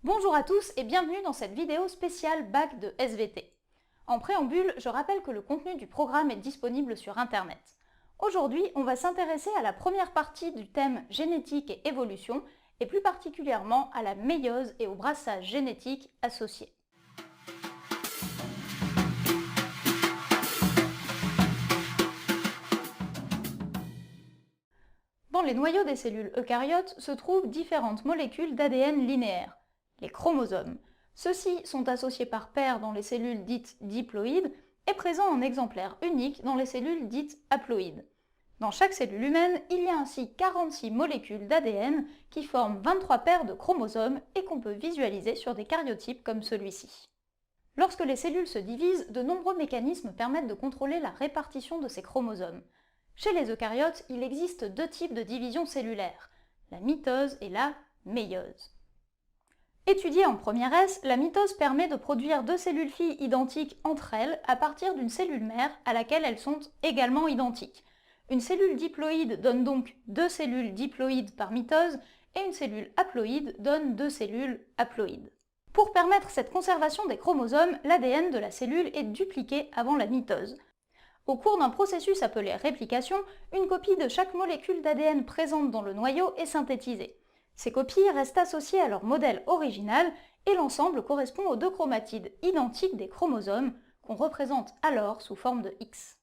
Bonjour à tous et bienvenue dans cette vidéo spéciale bac de SVT. En préambule, je rappelle que le contenu du programme est disponible sur Internet. Aujourd'hui, on va s'intéresser à la première partie du thème génétique et évolution, et plus particulièrement à la méiose et au brassage génétique associé. Dans les noyaux des cellules eucaryotes se trouvent différentes molécules d'ADN linéaires, les chromosomes. Ceux-ci sont associés par paires dans les cellules dites diploïdes et présents en exemplaires uniques dans les cellules dites haploïdes. Dans chaque cellule humaine, il y a ainsi 46 molécules d'ADN qui forment 23 paires de chromosomes et qu'on peut visualiser sur des karyotypes comme celui-ci. Lorsque les cellules se divisent, de nombreux mécanismes permettent de contrôler la répartition de ces chromosomes. Chez les eucaryotes, il existe deux types de division cellulaire, la mitose et la méiose. Étudiée en première S, la mitose permet de produire deux cellules filles identiques entre elles à partir d'une cellule mère à laquelle elles sont également identiques. Une cellule diploïde donne donc deux cellules diploïdes par mitose et une cellule haploïde donne deux cellules haploïdes. Pour permettre cette conservation des chromosomes, l'ADN de la cellule est dupliqué avant la mitose. Au cours d'un processus appelé réplication, une copie de chaque molécule d'ADN présente dans le noyau est synthétisée. Ces copies restent associées à leur modèle original et l'ensemble correspond aux deux chromatides identiques des chromosomes qu'on représente alors sous forme de X.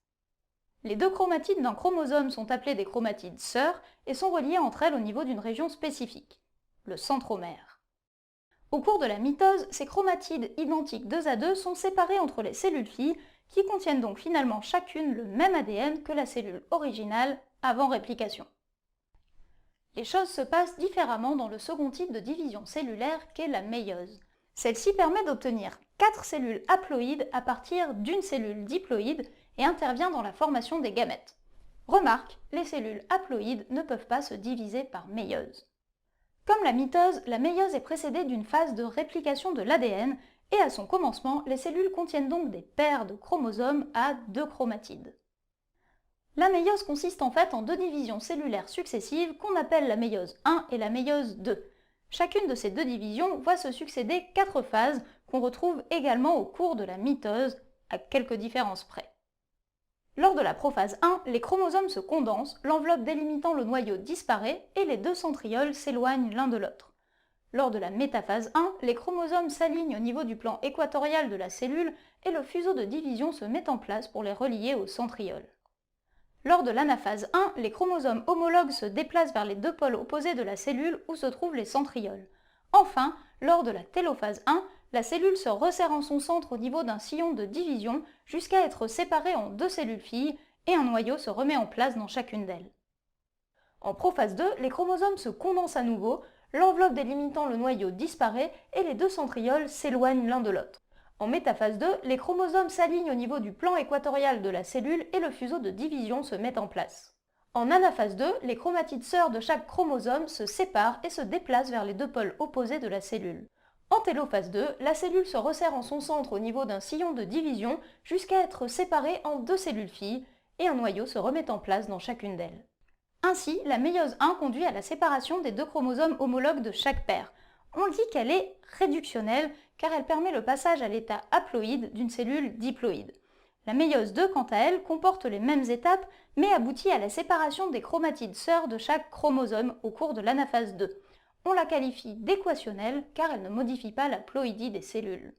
Les deux chromatides d'un chromosome sont appelées des chromatides sœurs et sont reliées entre elles au niveau d'une région spécifique, le centromère. Au cours de la mitose, ces chromatides identiques 2 à 2 sont séparées entre les cellules filles qui contiennent donc finalement chacune le même ADN que la cellule originale avant réplication. Les choses se passent différemment dans le second type de division cellulaire qu'est la méiose. Celle-ci permet d'obtenir 4 cellules haploïdes à partir d'une cellule diploïde et intervient dans la formation des gamètes. Remarque, les cellules haploïdes ne peuvent pas se diviser par méiose. Comme la mitose, la méiose est précédée d'une phase de réplication de l'ADN et à son commencement, les cellules contiennent donc des paires de chromosomes à deux chromatides. La méiose consiste en fait en deux divisions cellulaires successives qu'on appelle la méiose 1 et la méiose 2. Chacune de ces deux divisions voit se succéder 4 phases qu'on retrouve également au cours de la mitose, à quelques différences près. Lors de la prophase 1, les chromosomes se condensent, l'enveloppe délimitant le noyau disparaît et les deux centrioles s'éloignent l'un de l'autre. Lors de la métaphase 1, les chromosomes s'alignent au niveau du plan équatorial de la cellule et le fuseau de division se met en place pour les relier aux centrioles. Lors de l'anaphase 1, les chromosomes homologues se déplacent vers les deux pôles opposés de la cellule où se trouvent les centrioles. Enfin, lors de la télophase 1, la cellule se resserre en son centre au niveau d'un sillon de division jusqu'à être séparée en deux cellules filles et un noyau se remet en place dans chacune d'elles. En prophase 2, les chromosomes se condensent à nouveau, l'enveloppe délimitant le noyau disparaît et les deux centrioles s'éloignent l'un de l'autre. En métaphase 2, les chromosomes s'alignent au niveau du plan équatorial de la cellule et le fuseau de division se met en place. En anaphase 2, les chromatides sœurs de chaque chromosome se séparent et se déplacent vers les deux pôles opposés de la cellule. En télophase 2, la cellule se resserre en son centre au niveau d'un sillon de division jusqu'à être séparée en deux cellules filles et un noyau se remet en place dans chacune d'elles. Ainsi, la méiose 1 conduit à la séparation des deux chromosomes homologues de chaque paire. On dit qu'elle est réductionnelle car elle permet le passage à l'état haploïde d'une cellule diploïde. La méiose 2, quant à elle, comporte les mêmes étapes mais aboutit à la séparation des chromatides sœurs de chaque chromosome au cours de l'anaphase 2. On la qualifie d'équationnelle car elle ne modifie pas la ploïdie des cellules.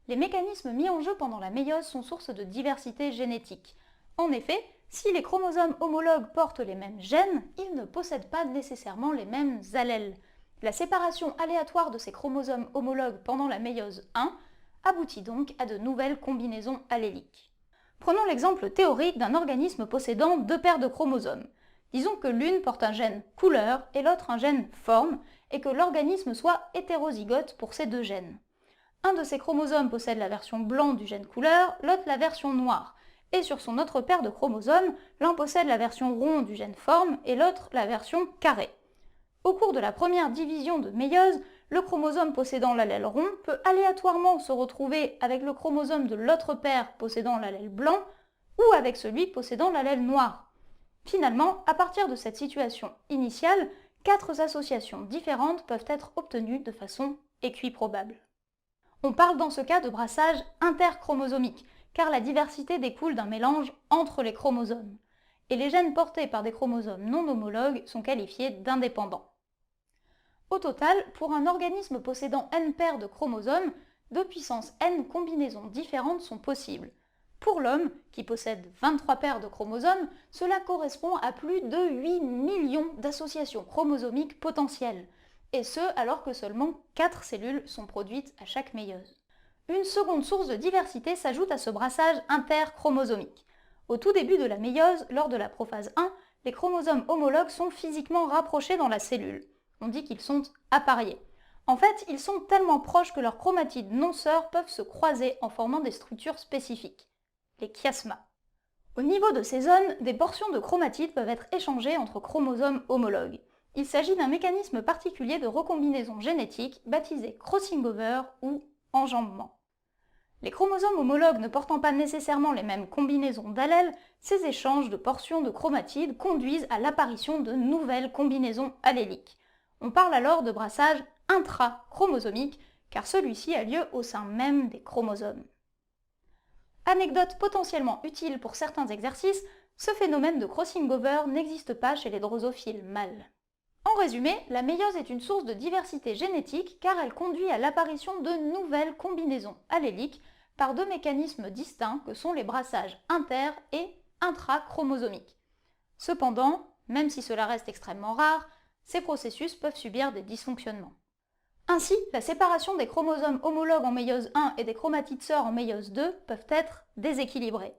Les mécanismes mis en jeu pendant la méiose sont source de diversité génétique. En effet, si les chromosomes homologues portent les mêmes gènes, ils ne possèdent pas nécessairement les mêmes allèles. La séparation aléatoire de ces chromosomes homologues pendant la méiose 1 aboutit donc à de nouvelles combinaisons alléliques. Prenons l'exemple théorique d'un organisme possédant deux paires de chromosomes. Disons que l'une porte un gène couleur et l'autre un gène forme, et que l'organisme soit hétérozygote pour ces deux gènes. Un de ces chromosomes possède la version blanc du gène couleur, l'autre la version noire. Et sur son autre paire de chromosomes, l'un possède la version rond du gène forme et l'autre la version carré. Au cours de la première division de méiose, le chromosome possédant l'allèle rond peut aléatoirement se retrouver avec le chromosome de l'autre paire possédant l'allèle blanc ou avec celui possédant l'allèle noir. Finalement, à partir de cette situation initiale, 4 associations différentes peuvent être obtenues de façon équiprobable. On parle dans ce cas de brassage interchromosomique, car la diversité découle d'un mélange entre les chromosomes, et les gènes portés par des chromosomes non homologues sont qualifiés d'indépendants. Au total, pour un organisme possédant n paires de chromosomes, 2 puissance n combinaisons différentes sont possibles. Pour l'homme, qui possède 23 paires de chromosomes, cela correspond à plus de 8 millions d'associations chromosomiques potentielles, et ce alors que seulement 4 cellules sont produites à chaque méiose. Une seconde source de diversité s'ajoute à ce brassage interchromosomique. Au tout début de la méiose, lors de la prophase 1, les chromosomes homologues sont physiquement rapprochés dans la cellule. On dit qu'ils sont appariés. En fait, ils sont tellement proches que leurs chromatides non-sœurs peuvent se croiser en formant des structures spécifiques, les chiasmas. Au niveau de ces zones, des portions de chromatides peuvent être échangées entre chromosomes homologues. Il s'agit d'un mécanisme particulier de recombinaison génétique baptisé crossing over ou enjambement. Les chromosomes homologues ne portant pas nécessairement les mêmes combinaisons d'allèles, ces échanges de portions de chromatides conduisent à l'apparition de nouvelles combinaisons alléliques. On parle alors de brassage intrachromosomique, car celui-ci a lieu au sein même des chromosomes. Anecdote potentiellement utile pour certains exercices, ce phénomène de crossing over n'existe pas chez les drosophiles mâles. En résumé, la méiose est une source de diversité génétique car elle conduit à l'apparition de nouvelles combinaisons alléliques par 2 mécanismes distincts que sont les brassages inter- et intrachromosomiques. Cependant, même si cela reste extrêmement rare, ces processus peuvent subir des dysfonctionnements. Ainsi, la séparation des chromosomes homologues en méiose 1 et des chromatides sœurs en méiose 2 peuvent être déséquilibrées.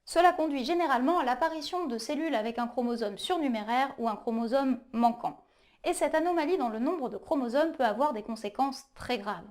Cela conduit généralement à l'apparition de cellules avec un chromosome surnuméraire ou un chromosome manquant. Et cette anomalie dans le nombre de chromosomes peut avoir des conséquences très graves.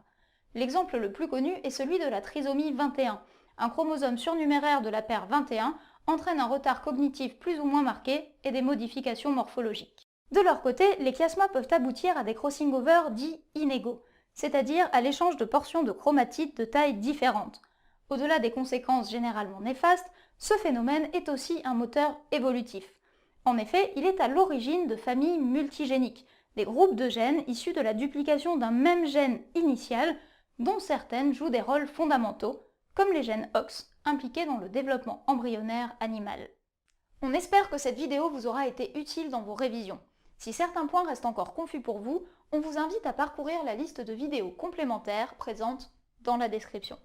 L'exemple le plus connu est celui de la trisomie 21. Un chromosome surnuméraire de la paire 21 entraîne un retard cognitif plus ou moins marqué et des modifications morphologiques. De leur côté, les chiasmas peuvent aboutir à des crossing over dits inégaux, c'est-à-dire à l'échange de portions de chromatides de tailles différentes. Au-delà des conséquences généralement néfastes, ce phénomène est aussi un moteur évolutif. En effet, il est à l'origine de familles multigéniques, des groupes de gènes issus de la duplication d'un même gène initial, dont certaines jouent des rôles fondamentaux, comme les gènes OX, impliqués dans le développement embryonnaire animal. On espère que cette vidéo vous aura été utile dans vos révisions. Si certains points restent encore confus pour vous, on vous invite à parcourir la liste de vidéos complémentaires présentes dans la description.